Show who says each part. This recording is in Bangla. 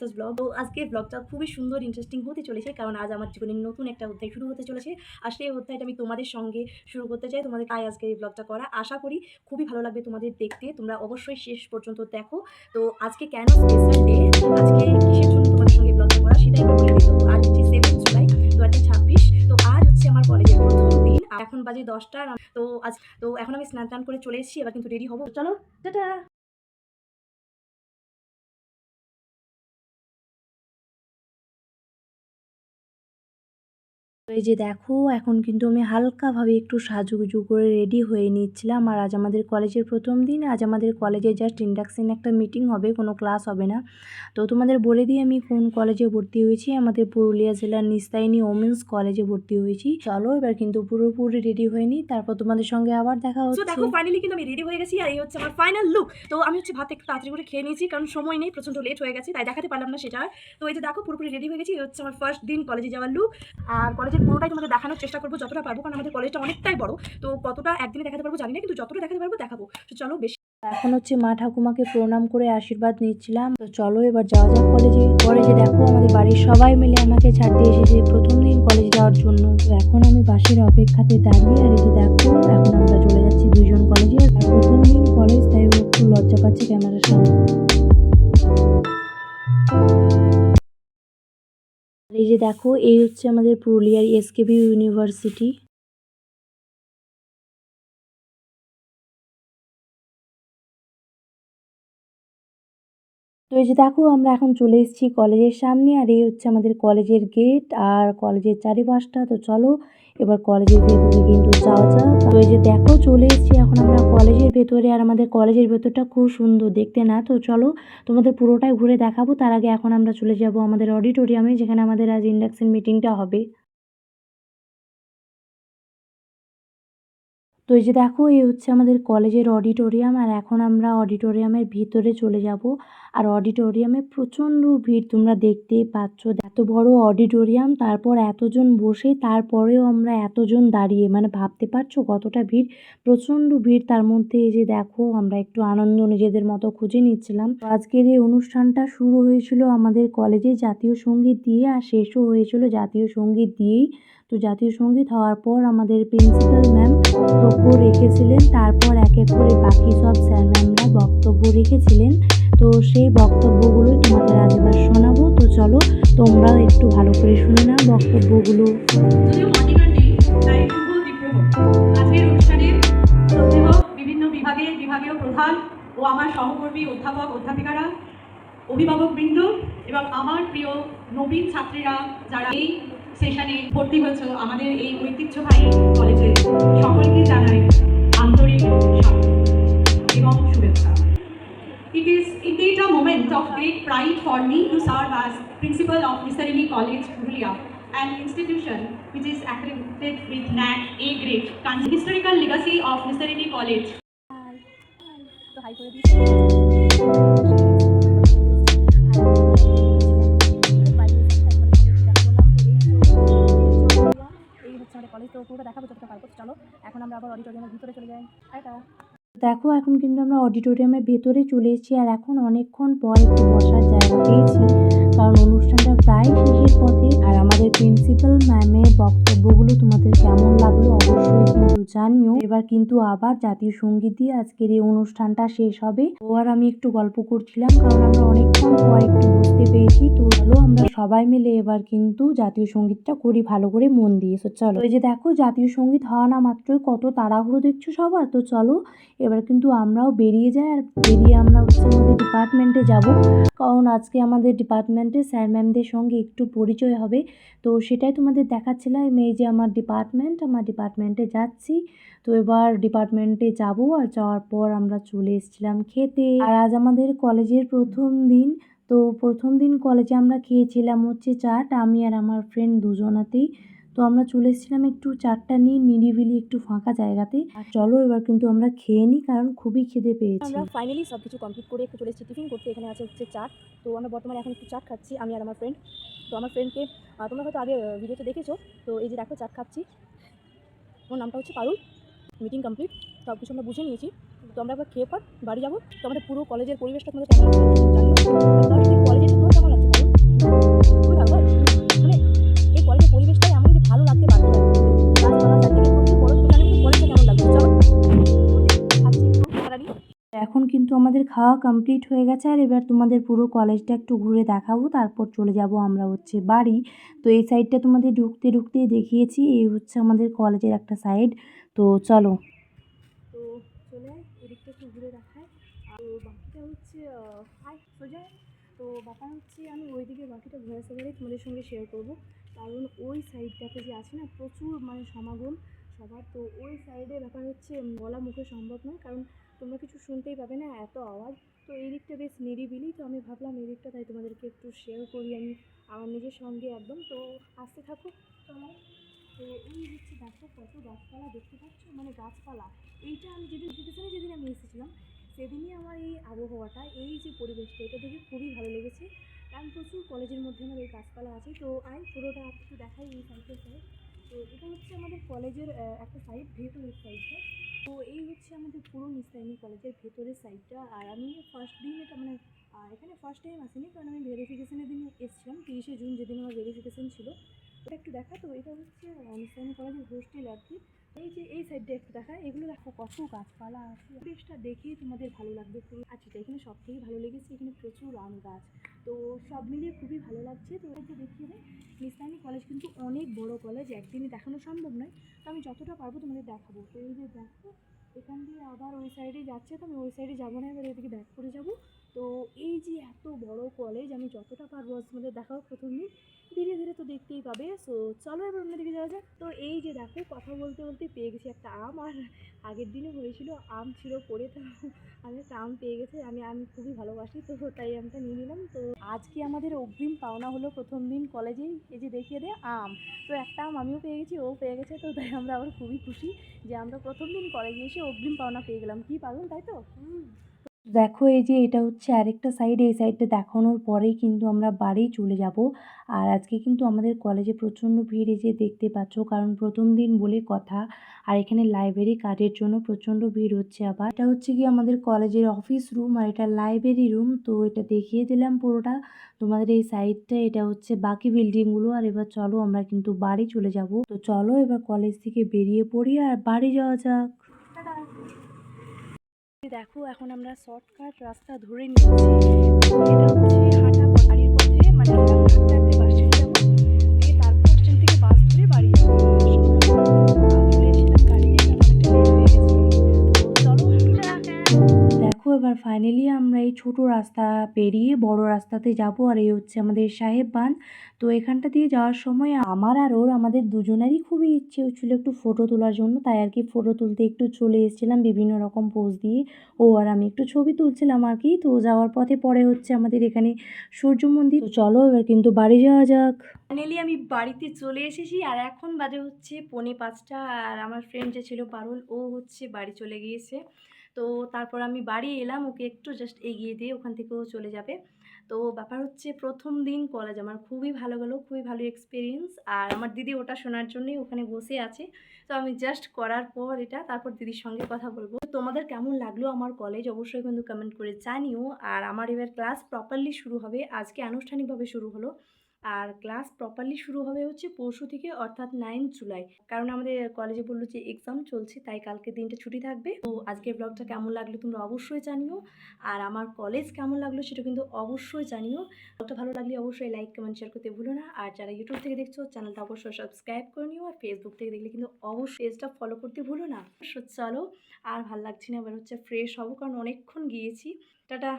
Speaker 1: First blog. তো আজকের ব্লগটা খুবই সুন্দর ইন্টারেস্টিং হতে চলেছে, কারণ আজ আমার জীবনের নতুন একটা অধ্যায় শুরু হতে চলেছে। আর সেই অধ্যায়টা আমি তোমাদের সঙ্গে শুরু করতে চাই। তোমাদের তাই আজকে এই ব্লগটা করা। আশা করি খুবই ভালো লাগবে তোমাদের দেখতে। তোমরা অবশ্যই শেষ পর্যন্ত দেখো। তো আজকে কেন স্পেশাল ডে, আজকে কিসের জন্য তোমাদের সঙ্গে ব্লগটা করা সেটাই আমি বলে দিই। তো আজ হচ্ছে 7 জুলাই 2026। তো আজ হচ্ছে আমার কলেজের প্রথম দিন। এখন বাজে 10টা। তো এখন আমি স্নান টান করে চলে এসেছি, এবার কিন্তু রেডি হবো। চলো, টাটা। তো এই যে দেখো, এখন কিন্তু আমি হালকাভাবে একটু সাজুগুজু করে রেডি হয়ে নিচ্ছিলাম। আর আজ আমাদের কলেজের প্রথম দিন। আজ আমাদের কলেজে জাস্ট ইন্ডাকশন একটা মিটিং হবে, কোনো ক্লাস হবে না। তো তোমাদের বলে দিই আমি কোন কলেজে ভর্তি হয়েছি। আমাদের পুরুলিয়া জেলার নিস্তাইনি ওমেন্স কলেজে ভর্তি হয়েছি। চলো এবার কিন্তু পুরোপুরি রেডি হয়ে নিই, তারপর তোমাদের সঙ্গে আবার দেখা হচ্ছে। দেখো ফাইনালি কিন্তু আমি রেডি হয়ে গেছি, আর এই হচ্ছে আমার ফাইনাল লুক। তো আমি হচ্ছে ভাত একটু তাড়াতাড়ি করে খেয়ে নিয়েছি, কারণ সময় নেই, প্রচন্ড লেট হয়ে গেছে, তাই দেখাতে পারলাম না সেটা। তো এই যে দেখো পুরোপুরি রেডি হয়ে গেছি। এই হচ্ছে আমার ফার্স্ট দিন কলেজে যাওয়ার লুক। আর কলেজের পুরোটাই তোমাদের দেখানোর চেষ্টা করবো যতটা পারবো, কারণ আমাদের কলেজটা অনেকটাই বড়। তো কতটা একদিনে দেখাতে পারবো জানি না, কিন্তু যতটা দেখাতে পারবো দেখাবো। তো চলো বেশি। এখন হচ্ছে মা ঠাকুমাকে প্রণাম করে আশীর্বাদ নিচ্ছিলাম। তো চলো এবার যাওয়া যাক কলেজে। কলেজে দেখো আমাদের বাড়ির সবাই মিলে আমাকে ছাড়তে এসেছে প্রথম দিন কলেজে যাওয়ার জন্য। তো এখন আমি বাসের অপেক্ষাতে দাঁড়িয়ে, আর এই যে দেখো এখন আমরা চলে যাচ্ছি দুইজন কলেজে। আর প্রথম দিন কলেজ, তাই একটু লজ্জা পাচ্ছি ক্যামেরার সামনে। আর এই যে দেখো, এই হচ্ছে আমাদের পুরুলিয়ার এসকেবি ইউনিভার্সিটি। তো এই যে দেখো আমরা এখন চলে এসেছি কলেজের সামনে, আর এই হচ্ছে আমাদের কলেজের গেট আর কলেজের চারিপাশটা। তো চলো এবার কলেজের ভেতরে কিন্তু যাওয়া যাক। তো এই যে দেখো চলে এসেছি এখন আমরা কলেজের ভেতরে, আর আমাদের কলেজের ভেতরটা খুব সুন্দর দেখতে না? তো চলো তোমাদের পুরোটাই ঘুরে দেখাবো। তার আগে এখন আমরা চলে যাব আমাদের অডিটোরিয়ামে, যেখানে আমাদের আজ ইন্ডাকশন মিটিংটা হবে। তো এই যে দেখো, এই হচ্ছে আমাদের কলেজের অডিটোরিয়াম, আর এখন আমরা অডিটোরিয়ামের ভিতরে চলে যাব। আর অডিটোরিয়ামে প্রচণ্ড ভিড়, তোমরা দেখতেই পাচ্ছ। এত বড় অডিটোরিয়াম, তারপর এতজন বসে, তারপরেও আমরা এতজন দাঁড়িয়ে, মানে ভাবতে পারছো কতটা ভিড়। প্রচণ্ড ভিড়, তার মধ্যে এই যে দেখো আমরা একটু আনন্দ নিজেদের মতো খুঁজে নিচ্ছিলাম। আজকের এই অনুষ্ঠানটা শুরু হয়েছিল আমাদের কলেজে জাতীয় সঙ্গীত দিয়ে, আর শেষও হয়েছিল জাতীয় সঙ্গীত দিয়েই। তো জাতীয় সঙ্গীত হওয়ার পর আমাদের প্রিন্সিপাল ম্যাম বক্তব্য রেখেছিলেন, তারপর এক এক করে বাকি সব স্যার ম্যামরা বক্তব্য রেখেছিলেন। তো সেই বক্তব্যগুলোই তোমাদের আজ এবার শোনাবো। তো চলো তোমরাও একটু ভালো করে শুনে নাও বক্তব্যগুলো।
Speaker 2: আজকের অনুষ্ঠানে শ্রদ্ধেয় বিভিন্ন বিভাগের বিভাগীয় প্রধান ও আমার সহকর্মী অধ্যাপক অধ্যাপিকারা, অভিভাবকবৃন্দ এবং আমার প্রিয় নবীন ছাত্রীরা যারা এই সেশনে ভর্তি হয়েছে আমাদের এই ঐতিহ্যবাহী কলেজে, সকলকে জানাই আন্তরিক স্বাগত এবং শুভেচ্ছা। It is indeed a moment of great pride for me to serve as principal of Nisarini College, Purulia, an institution which is accredited with NAC A grade, historical legacy of Nisarini College.
Speaker 1: তো হাই করে দিচ্ছি। এই হচ্ছে আমাদের কলেজ। তো পুরোটা দেখাবো যতটা পারবো। চলো এখন আমরা আবার অডিটোরিয়ামের ভিতরে চলে যাই। দেখো এখন কিন্তু আমরা অডিটোরিয়ামের ভেতরে চলে এসেছি, আর এখন অনেকক্ষণ পর একটু বসার জায়গা পেয়েছি, কারণ অনুষ্ঠানটা প্রায় শেষের পথে। আর আমাদের প্রিন্সিপাল ম্যামের বক্তব্যগুলো তোমাদের কেমন লাগলো অবশ্যই কিন্তু জানিও। এবার কিন্তু আবার জাতীয় সঙ্গীত দিয়ে আজকের এই অনুষ্ঠানটা শেষ হবে। ও আর আমি একটু গল্প করছিলাম, কারণ আমরা অনেকক্ষণ পর একটু বুঝতে পেরেছি। তো চলো আমরা সবাই মিলে এবার কিন্তু জাতীয় সঙ্গীতটা করি ভালো করে মন দিয়ে। তো চলো, এই যে দেখো জাতীয় সঙ্গীত হওয়া না মাত্রই কত তাড়াহুড়ো দেখছো সবার। তো চলো এবার কিন্তু আমরাও বেরিয়ে যাই, আর বেরিয়ে আমরা হচ্ছে আমাদের ডিপার্টমেন্টে যাব, কারণ আজকে আমাদের ডিপার্টমেন্টে স্যার ম্যামদের সঙ্গে একটু পরিচয় হবে। তো সেটাই তোমাদের দেখাচ্ছিলাম। এই যে আমার ডিপার্টমেন্টে যাচ্ছি। তো এবার ডিপার্টমেন্টে যাব, আর যাওয়ার পর আমরা চলে এসেছিলাম খেতে। আর আজ আমাদের কলেজের প্রথম দিন। তো প্রথম দিন কলেজে আমরা খেয়েছিলাম হচ্ছে চাট, আমি আর আমার ফ্রেন্ড দুজনাতেই। তো আমরা চলে এসেছিলাম একটু চাটটা নিয়ে নিরিবিলি একটু ফাঁকা জায়গাতে। আর চলো এবার কিন্তু আমরা খেয়ে নিই, কারণ খুবই খিদে পেয়েছি। আমরা ফাইনালি সব কিছু কমপ্লিট করে একটু চলে এসেছি টিফিন করতে। এখানে আছে হচ্ছে চাট। তো আমরা বর্তমানে এখন একটু চাট খাচ্ছি, আমি আর আমার ফ্রেন্ড। তো আমার ফ্রেন্ডকে তোমরা হয়তো আগে ভিডিওতে দেখেছো। তো এই যে দেখো চাট খাচ্ছি। ওর নামটা হচ্ছে পারুল। মিটিং কমপ্লিট, সব কিছু আমরা বুঝে নিয়েছি। তো আমরা এবার খেয়ে পর বাড়ি যাবো। তো আমাদের পুরো কলেজের পরিবেশটা তোমাদের কেমন লাগছে জানিও। কলেজে তোর কেমন লাগছে? আমাদের খাওয়া কমপ্লিট হয়ে গেছে আর এবার তোমাদের পুরো কলেজটা একটু ঘুরে দেখাবো, তারপর চলে যাব আমরা হচ্ছে বাড়ি। তো এই সাইডটা তোমাদের ঢুকতে ঢুকতেই দেখিয়েছি, এই হচ্ছে আমাদের কলেজের একটা সাইড। তো চলো, তো চলে এদিকটা একটু ঘুরে দেখায়। আর বাকিটা হচ্ছে সোজা। তো ব্যাপার হচ্ছে আমি ওইদিকে বাকিটা ভয়েস ওভারেই তোমাদের সঙ্গে শেয়ার করব, কারণ ওই সাইডটাতে যে আছে না প্রচুর মানে সমাগম সবার। তো ওই সাইডে ব্যাপার হচ্ছে বলা মুখে সম্ভব নয়, কারণ তোমরা কিছু শুনতেই পাবে না, এত আওয়াজ। তো এই দিকটা বেশ নিরিবিলি, তো আমি ভাবলাম এই দিকটা তাই তোমাদেরকে একটু শেয়ার করি আমি আমার নিজের সঙ্গে একদম। তো আসতে থাকো চলো। তো এই হচ্ছে দেখো কত গাছপালা দেখতে পাচ্ছ, মানে গাছপালা। এইটা আমি যেদিন আমি এসেছিলাম সেদিনই আমার এই আবহাওয়াটা, এই যে পরিবেশটা, এটা দেখে খুবই ভালো লেগেছে। কারণ প্রচুর কলেজের মধ্যে আমার এই গাছপালা আছে। তো পুরোটা একটু দেখাই এই সাইডের সাইড। তো এটা হচ্ছে আমাদের কলেজের একটা সাইড, ভেতরের সাইডটা। তো এই হচ্ছে আমাদের পুরো নিস্তারিণী কলেজের ভেতরের সাইডটা। আর আমি ফার্স্ট দিন এটা মানে এখানে ফার্স্ট টাইম আসিনি, কারণ আমি ভেরিফিকেশনের দিন এসেছিলাম 30শে জুন, যেদিন আমার ভেরিফিকেশন ছিল। এটা একটু দেখা। তো এটা হচ্ছে নিস্তারিণী কলেজের হোস্টেল আর কি। এই যে এই সাইডটা একটু দেখা, এগুলো দেখো কত গাছপালা আছে, পরিবেশটা দেখেই তোমাদের ভালো লাগবে পুরো। আচ্ছা, এখানে সব থেকে ভালো লেগেছে এখানে প্রচুর আম গাছ। তো সব মিলিয়ে খুবই ভালো লাগছে। তো এটা দেখিয়ে দেয় নিস্তারিণী কলেজ কিন্তু অনেক বড় কলেজ, একদিনে দেখানো সম্ভব নয়, তো আমি যতটা পারবো তোমাদের দেখাবো। তো এই যে দেখো এখান দিয়ে আবার ওই সাইডে যাচ্ছে, তো আমি ওই সাইডে যাবো না, এবার এদিকে ব্যাক করে যাব। তো এই যে এত বড় কলেজ, আমি যতটা পারবো আজ তোমাদের দেখাবো প্রথম দিন, ধীরে ধীরে তো দেখতেই পাবে। সো চলো এবার অন্যদিকে যাওয়া যাক। তো এই যে দেখো কথা বলতে বলতে পেয়ে গেছি একটা আম, আর আগের দিনও হয়েছিল আম ছিল পড়ে, তো আমি একটা আম পেয়ে গেছি। আমি খুবই ভালোবাসি, তো তাই আমটা নিয়ে নিলাম। তো আজকে আমাদের অগ্রিম পাওনা হলো প্রথম দিন কলেজেই, এই যে দেখিয়ে দেয় আম। তো একটা আম আমিও পেয়ে গেছি, ও পেয়ে গেছে, তো তাই আমরা আবার খুবই খুশি যে আমরা প্রথম দিন কলেজে এসে অগ্রিম পাওনা পেয়ে গেলাম। কি পাগল তাই তো। দেখো এই যে এটা হচ্ছে আরেকটা সাইড, এই সাইডটা দেখানোর পরেই কিন্তু আমরা বাড়ি চলে যাব। আর আজকে কিন্তু আমাদের কলেজে প্রচণ্ড ভিড়, এই যে দেখতে পাচ্ছ, কারণ প্রথম দিন বলে কথা। আর এখানে লাইব্রেরি কার্ডের জন্য প্রচণ্ড ভিড় হচ্ছে। আবার এটা হচ্ছে কি আমাদের কলেজের অফিস রুম, আর এটা লাইব্রেরি রুম। তো এটা দেখিয়ে দিলাম পুরোটা তোমাদের এই সাইডটা, এটা হচ্ছে বাকি বিল্ডিংগুলো। আর এবার চলো আমরা কিন্তু বাড়ি চলে যাব। তো চলো এবার কলেজ থেকে বেরিয়ে পড়ি আর বাড়ি যাওয়া যাক। দেখো এখন আমরা শর্টকাট রাস্তা ধরে নিয়েছি। এটা হচ্ছে হাঁটা বাড়ির পথে, মানে আমরা হাঁটতে হাঁটতে বাস স্ট্যান্ডে যাবো, দিয়ে তারপর স্ট্যান্ড থেকে বাস ধরে বাড়ি যাবো। চলে এসেছিলাম গাড়িতে, কারণ অনেকটা লেট হয়ে গেছিলো। তো চলো দেখো এবার ফাইনালি আমরা এই ছোট রাস্তা পেরিয়ে বড় রাস্তাতে যাব। আর এই হচ্ছে আমাদের সাহেব বাঁধ। তো এখানটা দিয়ে যাওয়ার সময় আমার আর ওর আমাদের দুজনেরই খুবই ইচ্ছে হচ্ছিলো একটু ফটো তোলার জন্য, তাই আর কি ফটো তুলতে একটু চলে এসেছিলাম বিভিন্ন রকম পোজ দিয়ে। ও আর আমি একটু ছবি তুলছিলাম আর কি। তো যাওয়ার পথে পরে হচ্ছে আমাদের এখানে সূর্য মন্দির। তো চলো এবার কিন্তু বাড়ি যাওয়া যাক। ফাইনালি আমি বাড়িতে চলে এসেছি, আর এখন বাজে হচ্ছে 4:45। আর আমার ফ্রেন্ড যে ছিল পারুল, ও হচ্ছে বাড়ি চলে গিয়েছে। তো তারপর আমি বাড়ি এলাম, ওকে একটু জাস্ট এগিয়ে দিয়ে ওখান থেকেও চলে যাবে। তো ব্যাপার হচ্ছে প্রথম দিন কলেজ আমার খুবই ভালো গেলো, খুবই ভালো এক্সপিরিয়েন্স। আর আমার দিদি ওটা শোনার জন্যই ওখানে বসে আছে। তো আমি জাস্ট করার পর এটা তারপর দিদির সঙ্গে কথা বলবো। তোমাদের কেমন লাগলো আমার কলেজ অবশ্যই কিন্তু কমেন্ট করে জানিও। আর আমার এবার ক্লাস প্রপারলি শুরু হবে, আজকে আনুষ্ঠানিকভাবে শুরু হলো। আর ক্লাস প্রপারলি শুরু হবে হচ্ছে পরশু থেকে, অর্থাৎ 9 জুলাই। কারণ আমাদের কলেজে বললো যে এক্সাম চলছে, তাই কালকে দিনটা ছুটি থাকবে। তো আজকের ব্লগটা কেমন লাগলো তোমরা অবশ্যই জানিও। আর আমার কলেজ কেমন লাগলো সেটা কিন্তু অবশ্যই জানিও। ব্লগটা ভালো লাগলে অবশ্যই লাইক কমেন্ট শেয়ার করতে ভুলো না। আর যারা ইউটিউব থেকে দেখছো চ্যানেলটা অবশ্যই সাবস্ক্রাইব করে নিও। আর ফেসবুক থেকে দেখলে কিন্তু অবশ্যই পেজটা ফলো করতে ভুলো না। চলো আর ভাল লাগছে না, এবার হচ্ছে ফ্রেশ হবো, কারণ অনেকক্ষণ গিয়েছি। টাটা।